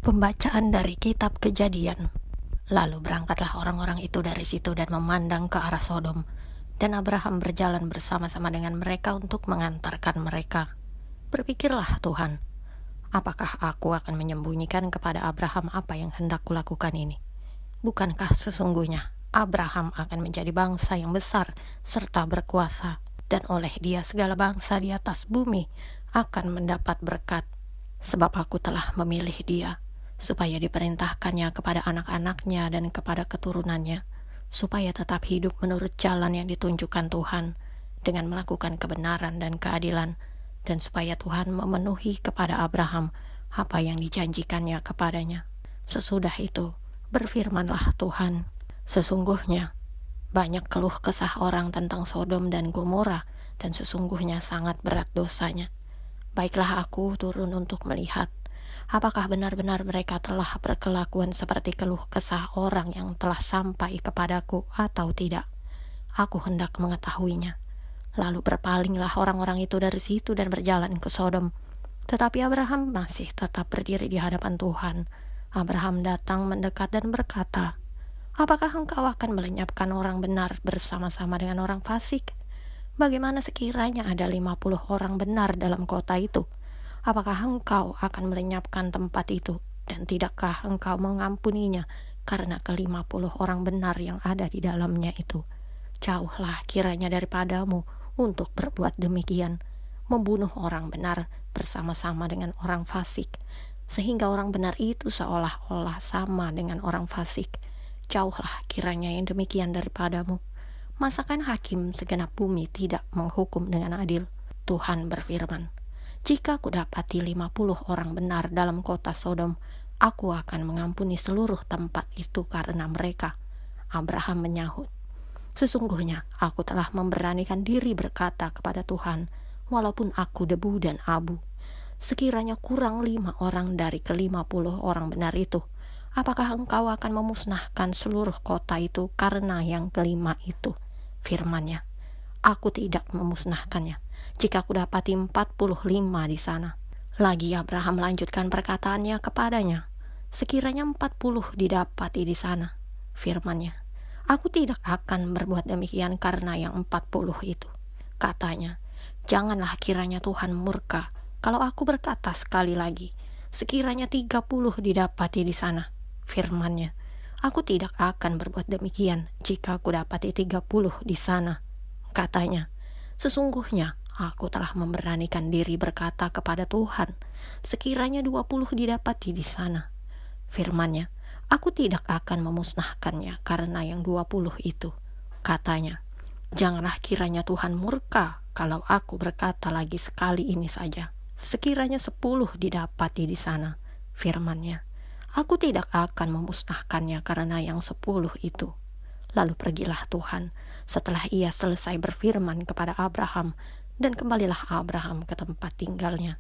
Pembacaan dari kitab Kejadian. Lalu berangkatlah orang-orang itu dari situ dan memandang ke arah Sodom, dan Abraham berjalan bersama-sama dengan mereka untuk mengantarkan mereka. Berpikirlah Tuhan, apakah aku akan menyembunyikan kepada Abraham apa yang hendak kulakukan ini? Bukankah sesungguhnya Abraham akan menjadi bangsa yang besar serta berkuasa, dan oleh dia segala bangsa di atas bumi akan mendapat berkat, sebab aku telah memilih dia, supaya diperintahkannya kepada anak-anaknya dan kepada keturunannya, supaya tetap hidup menurut jalan yang ditunjukkan Tuhan, dengan melakukan kebenaran dan keadilan, dan supaya Tuhan memenuhi kepada Abraham apa yang dijanjikannya kepadanya. Sesudah itu, berfirmanlah Tuhan, sesungguhnya banyak keluh kesah orang tentang Sodom dan Gomora, dan sesungguhnya sangat berat dosanya. Baiklah aku turun untuk melihat, apakah benar-benar mereka telah berkelakuan seperti keluh kesah orang yang telah sampai kepadaku atau tidak. Aku hendak mengetahuinya. Lalu berpalinglah orang-orang itu dari situ dan berjalan ke Sodom. Tetapi Abraham masih tetap berdiri di hadapan Tuhan. Abraham datang mendekat dan berkata, apakah engkau akan melenyapkan orang benar bersama-sama dengan orang fasik? Bagaimana sekiranya ada 50 orang benar dalam kota itu? Apakah engkau akan melenyapkan tempat itu? Dan tidakkah engkau mengampuninya karena ke-50 orang benar yang ada di dalamnya itu? Jauhlah kiranya daripadamu untuk berbuat demikian, membunuh orang benar bersama-sama dengan orang fasik, sehingga orang benar itu seolah-olah sama dengan orang fasik. Jauhlah kiranya yang demikian daripadamu. Masakan hakim segenap bumi tidak menghukum dengan adil? Tuhan berfirman, jika aku dapati 50 orang benar dalam kota Sodom, aku akan mengampuni seluruh tempat itu karena mereka. Abraham menyahut, sesungguhnya aku telah memberanikan diri berkata kepada Tuhan, walaupun aku debu dan abu. Sekiranya kurang 5 orang dari ke-50 orang benar itu, apakah engkau akan memusnahkan seluruh kota itu karena yang kelima itu? Firman-Nya, aku tidak memusnahkannya jika aku dapati 45 di sana. Lagi Abraham melanjutkan perkataannya kepadanya, sekiranya 40 didapati di sana. Firman-Nya, aku tidak akan berbuat demikian karena yang 40 itu. Katanya, janganlah kiranya Tuhan murka kalau aku berkata sekali lagi, sekiranya 30 didapati di sana. Firman-Nya, aku tidak akan berbuat demikian jika aku dapati 30 di sana. Katanya, sesungguhnya aku telah memberanikan diri berkata kepada Tuhan, sekiranya 20 didapati di sana. Firman-Nya, aku tidak akan memusnahkannya karena yang 20 itu. Katanya, janganlah kiranya Tuhan murka kalau aku berkata lagi sekali ini saja, sekiranya 10 didapati di sana. Firman-Nya, aku tidak akan memusnahkannya karena yang 10 itu. Lalu pergilah Tuhan setelah ia selesai berfirman kepada Abraham, dan kembalilah Abraham ke tempat tinggalnya.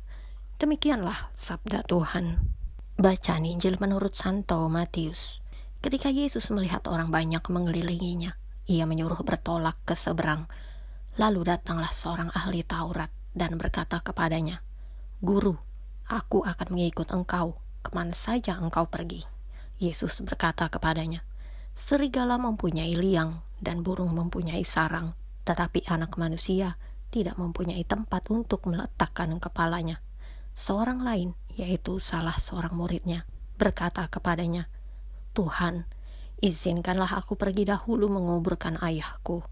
Demikianlah sabda Tuhan. Bacaan Injil menurut Santo Matius. Ketika Yesus melihat orang banyak mengelilinginya, ia menyuruh bertolak ke seberang. Lalu datanglah seorang ahli Taurat dan berkata kepadanya, Guru, aku akan mengikut engkau kemana saja engkau pergi. Yesus berkata kepadanya, serigala mempunyai liang dan burung mempunyai sarang, tetapi anak manusia tidak mempunyai tempat untuk meletakkan kepalanya. Seorang lain, yaitu salah seorang muridnya, berkata kepadanya, Tuhan, izinkanlah aku pergi dahulu menguburkan ayahku.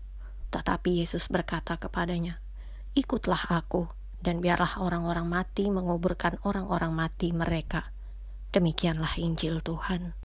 Tetapi Yesus berkata kepadanya, ikutlah aku, dan biarlah orang-orang mati menguburkan orang-orang mati mereka. Demikianlah Injil Tuhan.